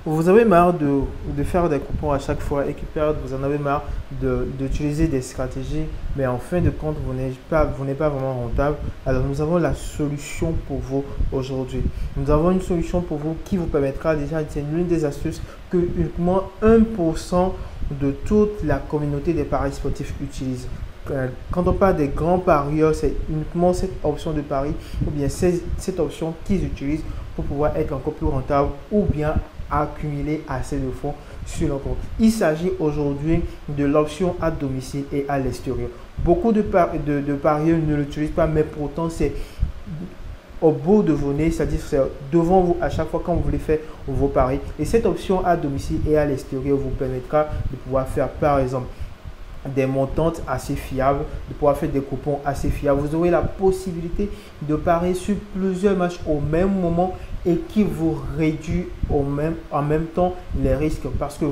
Vous avez marre de faire des coupons à chaque fois et qui perdent, vous en avez marre d'utiliser des stratégies, mais en fin de compte, vous n'êtes pas vraiment rentable. Alors, nous avons la solution pour vous aujourd'hui. Nous avons une solution pour vous qui vous permettra déjà, c'est l'une des astuces que uniquement 1% de toute la communauté des paris sportifs utilise. Quand on parle des grands parieurs, c'est uniquement cette option de pari ou bien cette option qu'ils utilisent pour pouvoir être encore plus rentable ou bien accumuler assez de fonds sur leur compte. Il s'agit aujourd'hui de l'option à domicile et à l'extérieur. Beaucoup de parieurs ne l'utilisent pas, mais pourtant c'est au bout de vos nez, c'est-à-dire c'est devant vous à chaque fois quand vous voulez faire vos paris. Et cette option à domicile et à l'extérieur vous permettra de pouvoir faire par exemple des montantes assez fiables, de pouvoir faire des coupons assez fiables. Vous aurez la possibilité de parier sur plusieurs matchs au même moment et qui vous réduit en même temps les risques parce que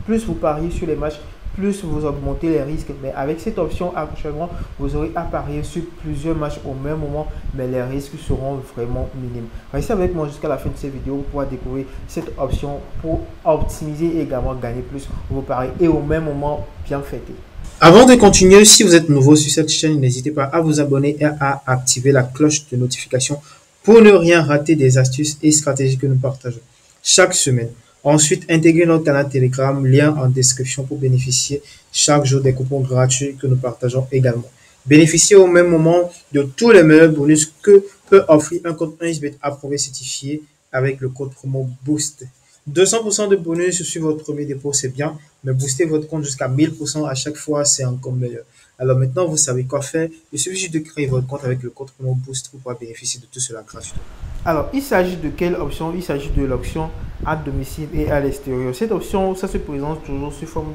plus vous pariez sur les matchs, plus vous augmentez les risques. Mais avec cette option actuellement, vous aurez à parier sur plusieurs matchs au même moment, mais les risques seront vraiment minimes. Restez avec moi jusqu'à la fin de cette vidéo pour pouvoir découvrir cette option pour optimiser et également gagner plus vos paris et au même moment bien fêter. Avant de continuer, si vous êtes nouveau sur cette chaîne, n'hésitez pas à vous abonner et à activer la cloche de notification pour ne rien rater des astuces et stratégies que nous partageons chaque semaine. Ensuite, intégrez notre canal Telegram, lien en description pour bénéficier chaque jour des coupons gratuits que nous partageons également. Bénéficiez au même moment de tous les meilleurs bonus que peut offrir un compte 1xBet approuvé certifié avec le code promo BOOST. 200% de bonus sur votre premier dépôt, c'est bien, mais booster votre compte jusqu'à 1000% à chaque fois, c'est encore meilleur. Alors maintenant, vous savez quoi faire. Il suffit juste de créer votre compte avec le code promo BOOST pour pouvoir bénéficier de tout cela gratuitement. Alors, il s'agit de quelle option? Il s'agit de l'option à domicile et à l'extérieur. Cette option, ça se présente toujours sous forme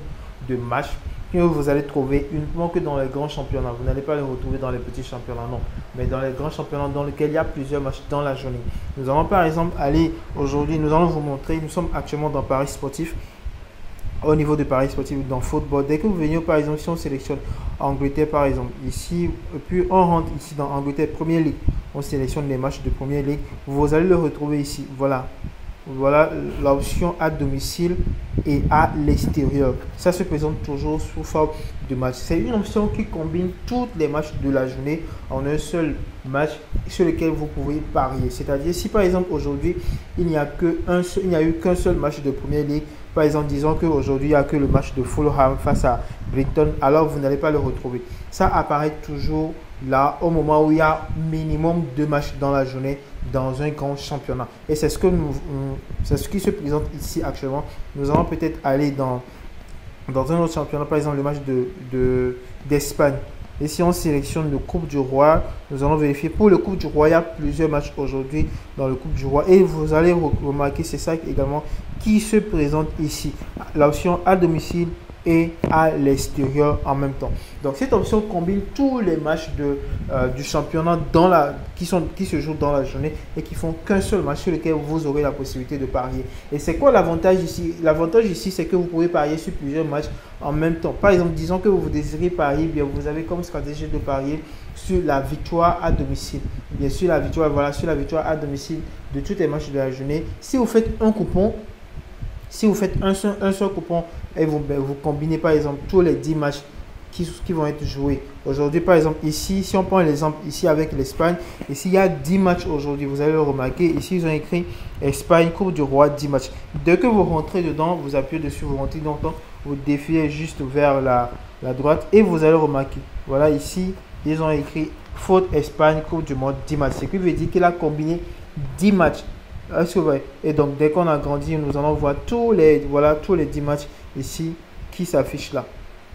de match que vous allez trouver uniquement que dans les grands championnats. Vous n'allez pas le retrouver dans les petits championnats, non. Mais dans les grands championnats dans lesquels il y a plusieurs matchs dans la journée. Nous allons par exemple aller aujourd'hui, nous allons vous montrer, nous sommes actuellement dans Paris Sportif. Au niveau de Paris Sportif dans football, dès que vous venez par exemple, si on sélectionne Angleterre par exemple, ici, puis on rentre ici dans Angleterre Premier League, on sélectionne les matchs de Premier League, vous allez le retrouver ici, voilà. Voilà l'option à domicile et à l'extérieur. Ça se présente toujours sous forme de match. C'est une option qui combine tous les matchs de la journée en un seul match sur lequel vous pouvez parier. C'est-à-dire si par exemple aujourd'hui il n'y a eu qu'un seul match de Premier League, par exemple disons qu'aujourd'hui il n'y a que le match de Fulham face à Brighton, alors vous n'allez pas le retrouver. Ça apparaît toujours là au moment où il y a minimum 2 matchs dans la journée dans un grand championnat. Et c'est ce qui se présente ici actuellement. Nous allons peut-être aller dans un autre championnat, par exemple le match d'Espagne. Et si on sélectionne le Coupe du Roi, nous allons vérifier. Pour le Coupe du Roi, il y a plusieurs matchs aujourd'hui dans le Coupe du Roi. Et vous allez remarquer, c'est ça également qui se présente ici. L'option à domicile et à l'extérieur en même temps. Donc cette option combine tous les matchs du championnat qui se jouent dans la journée et qui font qu'un seul match sur lequel vous aurez la possibilité de parier. Et c'est quoi l'avantage ici? L'avantage ici, c'est que vous pouvez parier sur plusieurs matchs en même temps. Par exemple, disons que vous désirez parier, bien vous avez comme stratégie de parier sur la victoire à domicile. Bien sûr, la victoire, voilà, sur la victoire à domicile de tous les matchs de la journée. Si vous faites un coupon, si vous faites un seul coupon et vous combinez par exemple tous les 10 matchs qui vont être joués aujourd'hui, par exemple ici, si on prend l'exemple ici avec l'Espagne, ici il y a 10 matchs aujourd'hui, vous allez le remarquer, ici ils ont écrit Espagne, Coupe du Roi, 10 matchs. Dès que vous rentrez dedans, vous appuyez dessus, vous rentrez dedans, vous défiez juste vers la droite et vous allez remarquer, voilà ici, ils ont écrit Faute Espagne, Coupe du Monde, 10 matchs. Ce qui veut dire qu'il a combiné 10 matchs. Est-ce que vous voyez? Et donc, dès qu'on a grandi, nous allons voir tous les 10 matchs ici qui s'affichent là.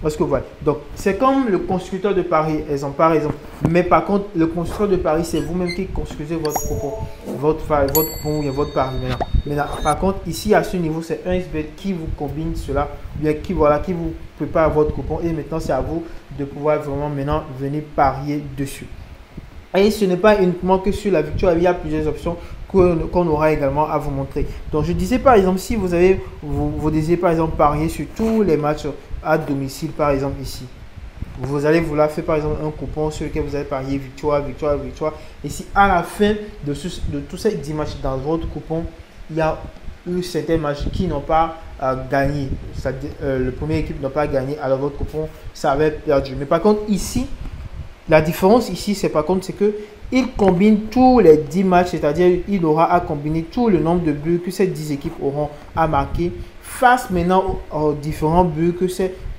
Est-ce que vous voyez? Donc, c'est comme le constructeur de paris, par exemple. Mais par contre, le constructeur de paris, c'est vous-même qui construisez votre coupon, votre coupon ou votre pari. Maintenant, par contre, ici, à ce niveau, c'est 1xBet qui vous combine cela, bien qui vous prépare votre coupon. Et maintenant, c'est à vous de pouvoir vraiment maintenant venir parier dessus. Et ce n'est pas uniquement que sur la victoire, il y a plusieurs options qu'on aura également à vous montrer. Donc je disais par exemple, si vous désirez par exemple parier sur tous les matchs à domicile, par exemple ici, vous allez vouloir faire par exemple un coupon sur lequel vous allez parier victoire, victoire, victoire. Et si à la fin de tous ces 10 matchs dans votre coupon, il y a eu certains matchs qui n'ont pas gagné. Le premier équipe n'a pas gagné, alors votre coupon s'avère perdu. Mais par contre, ici, la différence ici, c'est que il combine tous les 10 matchs, c'est-à-dire il aura à combiner tout le nombre de buts que ces 10 équipes auront à marquer face maintenant aux différents buts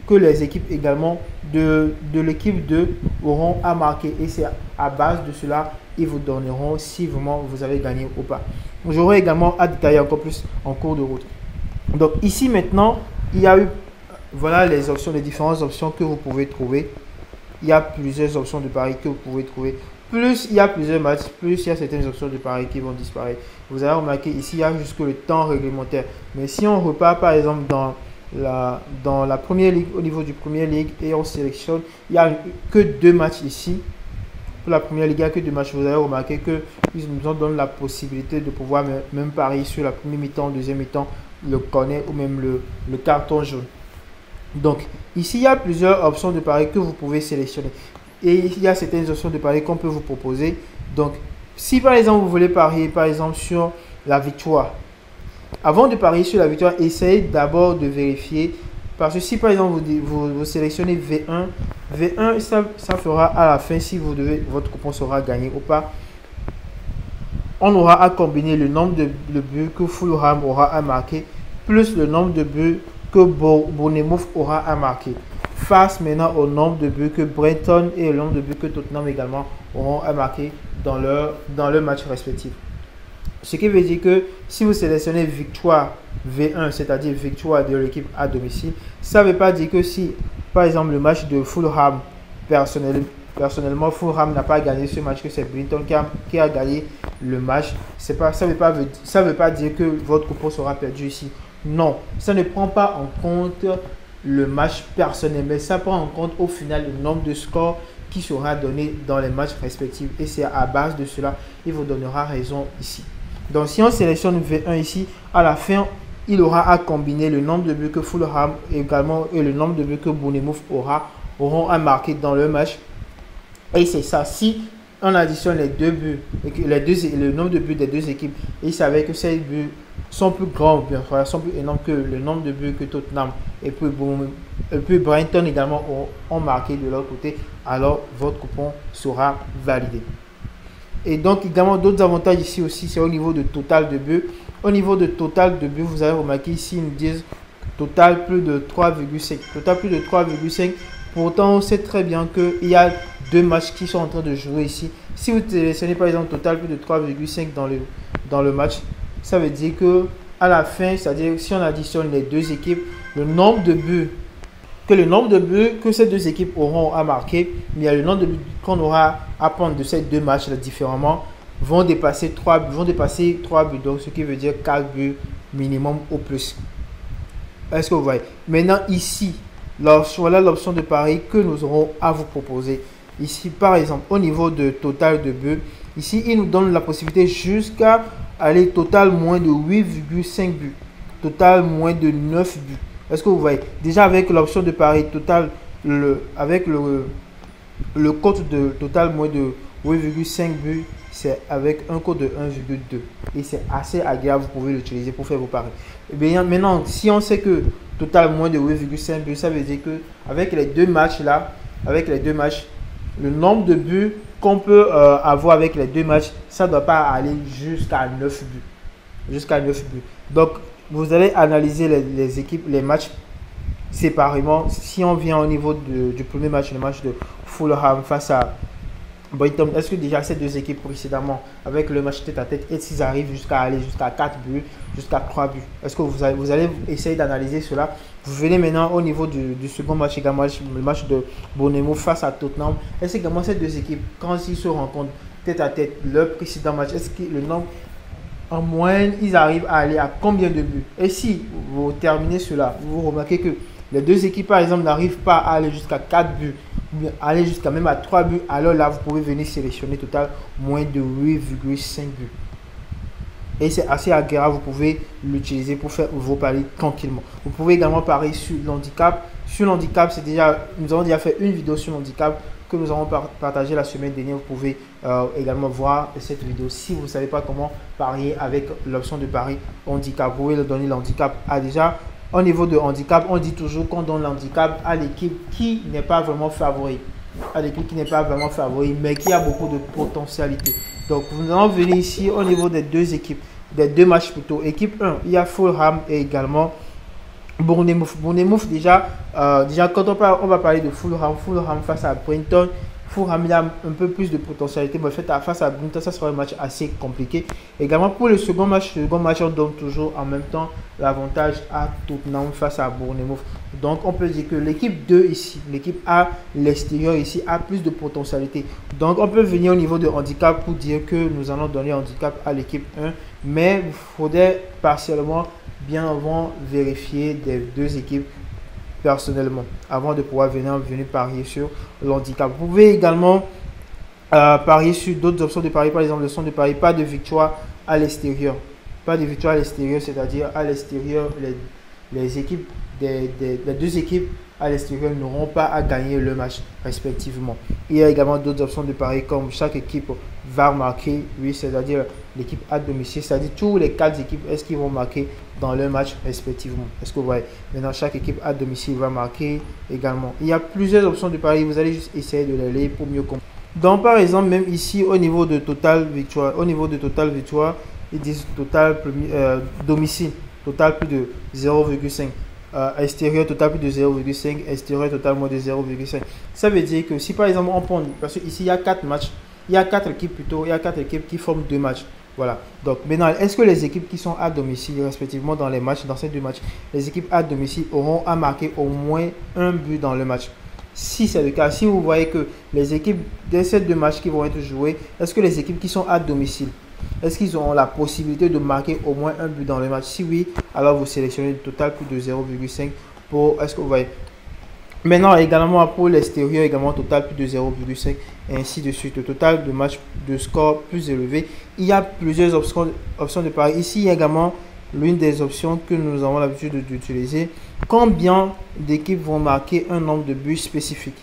que les équipes également de l'équipe 2 auront à marquer. Et c'est à base de cela, ils vous donneront si vraiment vous avez gagné ou pas. J'aurai également à détailler encore plus en cours de route. Donc ici maintenant, il y a eu, voilà les options, les différentes options que vous pouvez trouver. Il y a plusieurs options de paris que vous pouvez trouver. Plus il y a plusieurs matchs, plus il y a certaines options de paris qui vont disparaître. Vous avez remarqué ici, il y a jusque le temps réglementaire. Mais si on repart par exemple dans la première ligue, au niveau du premier ligue, et on sélectionne, il n'y a que 2 matchs ici. Pour la première ligue, il n'y a que 2 matchs. Vous avez remarqué qu'ils nous donnent la possibilité de pouvoir même parier sur la première mi-temps, deuxième mi-temps, le corner ou même le carton jaune. Donc ici, il y a plusieurs options de paris que vous pouvez sélectionner. Et il y a certaines options de paris qu'on peut vous proposer. Donc, si par exemple vous voulez parier par exemple sur la victoire, avant de parier sur la victoire, essayez d'abord de vérifier. Parce que si par exemple vous sélectionnez V1, ça fera à la fin si votre coupon sera gagné ou pas. On aura à combiner le nombre de buts que Fulham aura à marquer plus le nombre de buts que Bournemouth aura à marquer. Face maintenant au nombre de buts que Brighton et le nombre de buts que Tottenham également auront à marquer dans leur match respectif. Ce qui veut dire que si vous sélectionnez victoire V1, c'est-à-dire victoire de l'équipe à domicile, ça ne veut pas dire que si, par exemple, le match de Fulham, personnellement, Fulham n'a pas gagné ce match, que c'est Brighton qui a gagné le match, ça ne veut pas dire que votre coupon sera perdu ici. Non, ça ne prend pas en compte le match personnel, mais ça prend en compte au final le nombre de scores qui sera donné dans les matchs respectifs. Et c'est à base de cela, il vous donnera raison ici. Donc si on sélectionne V1 ici, à la fin, il aura à combiner le nombre de buts que Fulham également et le nombre de buts que Bournemouth auront à marquer dans le match. Et c'est ça, si on additionne les deux buts, le nombre de buts des deux équipes, et il s'avère que ces buts sont plus grands, sont plus énormes que le nombre de buts que Tottenham et puis Brighton également ont marqué de leur côté, alors votre coupon sera validé. Et donc également d'autres avantages ici aussi, c'est au niveau de total de buts. Au niveau de total de buts, vous avez remarqué ici, ils nous disent total plus de 3,5. Total plus de 3,5. Pourtant, on sait très bien qu'il y a 2 matchs qui sont en train de jouer ici. Si vous sélectionnez par exemple total plus de 3,5 dans le match, ça veut dire que à la fin, c'est-à-dire si on additionne les deux équipes, le nombre de buts que ces deux équipes auront à marquer, mais le nombre de buts qu'on aura à prendre de ces 2 matchs là, différemment, vont dépasser 3 buts, donc ce qui veut dire 4 buts minimum au plus. Est-ce que vous voyez? Maintenant ici, voilà l'option de pari que nous aurons à vous proposer. Ici par exemple, au niveau de total de buts, ici il nous donne la possibilité jusqu'à aller total moins de 8,5 buts, total moins de 9 buts. Est-ce que vous voyez? Déjà avec l'option de pari total, avec le code de total moins de 8,5 buts, c'est avec un code de 1,2 et c'est assez agréable, vous pouvez l'utiliser pour faire vos paris. Et bien maintenant, si on sait que total moins de 8,5 buts, ça veut dire que avec les deux matchs là, le nombre de buts qu'on peut avoir avec les 2 matchs, ça ne doit pas aller jusqu'à 9 buts. Donc vous allez analyser les équipes, les matchs séparément. Si on vient au niveau du premier match, le match de Fulham face à Brighton, est-ce que déjà ces 2 équipes précédemment, avec le match tête à tête, est-ce qu'ils arrivent jusqu'à 4 buts, jusqu'à 3 buts? Est-ce que vous allez essayer d'analyser cela? Vous venez maintenant au niveau du second match, également le match de Bournemouth face à Tottenham. Est-ce également ces 2 équipes, quand ils se rencontrent tête à tête, leur précédent match, est-ce que le nombre, en moyenne, ils arrivent à aller à combien de buts? Et si vous terminez cela, vous remarquez que les 2 équipes, par exemple, n'arrivent pas à aller jusqu'à 4 buts, ou bien aller jusqu'à même à 3 buts, alors là, vous pouvez venir sélectionner total moins de 8,5 buts. Et c'est assez agréable, vous pouvez l'utiliser pour faire vos paris tranquillement. Vous pouvez également parier sur l'handicap. Sur l'handicap, nous avons déjà fait une vidéo sur l'handicap que nous avons partagé la semaine dernière. Vous pouvez également voir cette vidéo si vous ne savez pas comment parier avec l'option de pari handicap. Vous pouvez le donner l'handicap. Déjà, au niveau de handicap, on dit toujours qu'on donne l'handicap à l'équipe qui n'est pas vraiment favori. À l'équipe qui n'est pas vraiment favori, mais qui a beaucoup de potentialité. Donc, nous allons venir ici au niveau des deux équipes, des deux matchs plutôt. Équipe 1, il y a Fulham et également Bournemouth. Bournemouth, déjà quand on va parler de Fulham face à Brighton. Fulham, il a un peu plus de potentialité, mais face à Brighton, ça sera un match assez compliqué. Également, pour le second match, on donne toujours en même temps l'avantage à Tottenham face à Bournemouth. Donc, on peut dire que l'équipe 2 ici, l'équipe A, l'extérieur ici, a plus de potentialité. Donc, on peut venir au niveau de handicap pour dire que nous allons donner handicap à l'équipe 1, mais il faudrait partiellement bien avant vérifier des deux équipes personnellement avant de pouvoir venir parier sur l'handicap. Vous pouvez également parier sur d'autres options de pari, par exemple l'option de pari pas de victoire à l'extérieur. Pas de victoire à l'extérieur, c'est-à-dire à l'extérieur, les équipes, les deux équipes à l'extérieur n'auront pas à gagner le match respectivement. Il y a également d'autres options de pari comme chaque équipe va marquer, oui, c'est-à-dire l'équipe à domicile, c'est-à-dire tous les 4 équipes, est-ce qu'ils vont marquer dans leur match respectivement. Est-ce que vous voyez? Maintenant, chaque équipe à domicile va marquer également. Il y a plusieurs options de pari, vous allez juste essayer de les lire pour mieux comprendre. Donc, par exemple, même ici, au niveau de total victoire, ils disent total domicile, total plus de 0,5. Extérieur total plus de 0,5, extérieur total moins de 0,5. Ça veut dire que si par exemple on prend, parce qu'ici il y a 4 matchs, il y a 4 équipes plutôt, il y a 4 équipes qui forment 2 matchs. Voilà. Donc maintenant, est-ce que les équipes qui sont à domicile, respectivement dans les matchs, dans ces 2 matchs, les équipes à domicile auront à marquer au moins un but dans le match? Si c'est le cas, si vous voyez que les équipes de ces 2 matchs qui vont être joués, est-ce que les équipes qui sont à domicile, est-ce qu'ils auront la possibilité de marquer au moins un but dans le match? Si oui, alors vous sélectionnez le total plus de 0,5 pour, est-ce que vous voyez? Maintenant, également pour l'extérieur, également total plus de 0,5 et ainsi de suite. Le total de match de score plus élevé. Il y a plusieurs options de pari. Ici, il y a également l'une des options que nous avons l'habitude d'utiliser. Combien d'équipes vont marquer un nombre de buts spécifique?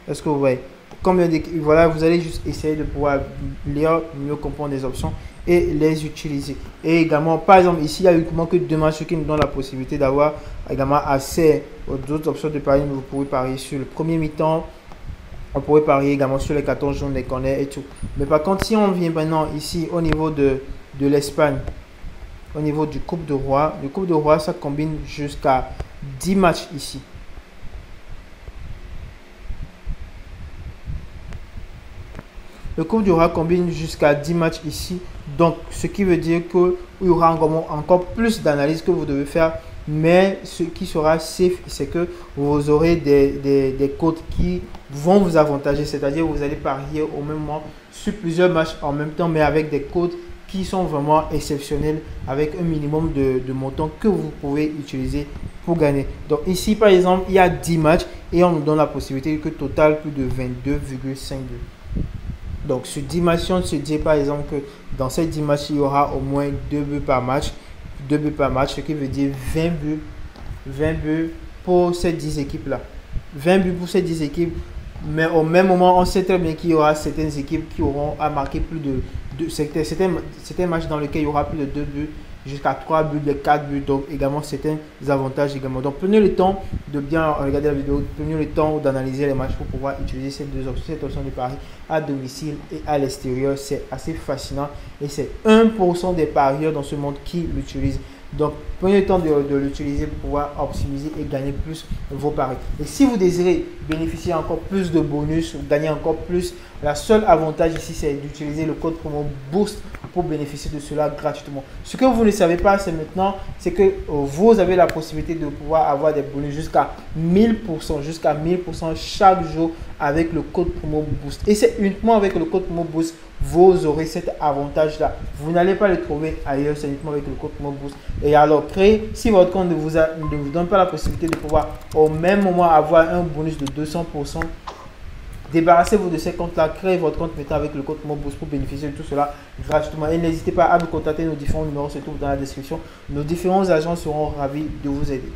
Est-ce que vous voyez? Combien d'équipes? Voilà, vous allez juste essayer de pouvoir lire, mieux comprendre les options et les utiliser. Et également, par exemple, ici, il y a uniquement que 2 matchs qui nous donnent la possibilité d'avoir également accès aux autres options de pari. Vous pouvez parier sur le premier mi-temps. On pourrait parier également sur les 14 jours, les connaît et tout. Mais par contre, si on vient maintenant ici au niveau de l'Espagne, au niveau du Coupe de Roi, le Coupe de Roi, ça combine jusqu'à 10 matchs ici. Le Coupe du Roi combine jusqu'à 10 matchs ici. Donc, ce qui veut dire qu'il y aura encore plus d'analyses que vous devez faire. Mais ce qui sera safe, c'est que vous aurez des codes qui vont vous avantager. C'est-à-dire que vous allez parier au même moment sur plusieurs matchs en même temps, mais avec des codes qui sont vraiment exceptionnels, avec un minimum de montant que vous pouvez utiliser pour gagner. Donc ici, par exemple, il y a 10 matchs et on nous donne la possibilité que total plus de 22,5 buts. Donc, sur 10 matchs, on se dit par exemple que dans ces 10 matchs, il y aura au moins 2 buts par match. 2 buts par match, ce qui veut dire 20 buts. 20 buts pour ces 10 équipes-là. 20 buts pour ces 10 équipes. Mais au même moment, on sait très bien qu'il y aura certaines équipes qui auront à marquer plus de certains matchs dans lesquels il y aura plus de 2 buts, jusqu'à 3 buts, de 4 buts. Donc, également, certains avantages également. Donc, prenez le temps de bien regarder la vidéo. Prenez le temps d'analyser les matchs pour pouvoir utiliser ces deux options, cette option de pari à domicile et à l'extérieur. C'est assez fascinant et c'est 1% des parieurs dans ce monde qui l'utilisent. Donc, prenez le temps de l'utiliser pour pouvoir optimiser et gagner plus vos paris. Et si vous désirez bénéficier encore plus de bonus, gagner encore plus, la seule avantage ici, c'est d'utiliser le code promo BOOST pour bénéficier de cela gratuitement. Ce que vous ne savez pas, c'est maintenant, c'est que vous avez la possibilité de pouvoir avoir des bonus jusqu'à 1000%, chaque jour avec le code promo BOOST. Et c'est uniquement avec le code promo BOOST vous aurez cet avantage-là. Vous n'allez pas le trouver ailleurs, c'est uniquement avec le code promo BOOST. Et alors, si votre compte ne vous donne pas la possibilité de pouvoir au même moment avoir un bonus de 200%, débarrassez-vous de ces comptes-là, créez votre compte maintenant avec le code promo BOOST pour bénéficier de tout cela gratuitement. Et n'hésitez pas à nous contacter, nos différents numéros se trouvent dans la description. Nos différents agents seront ravis de vous aider.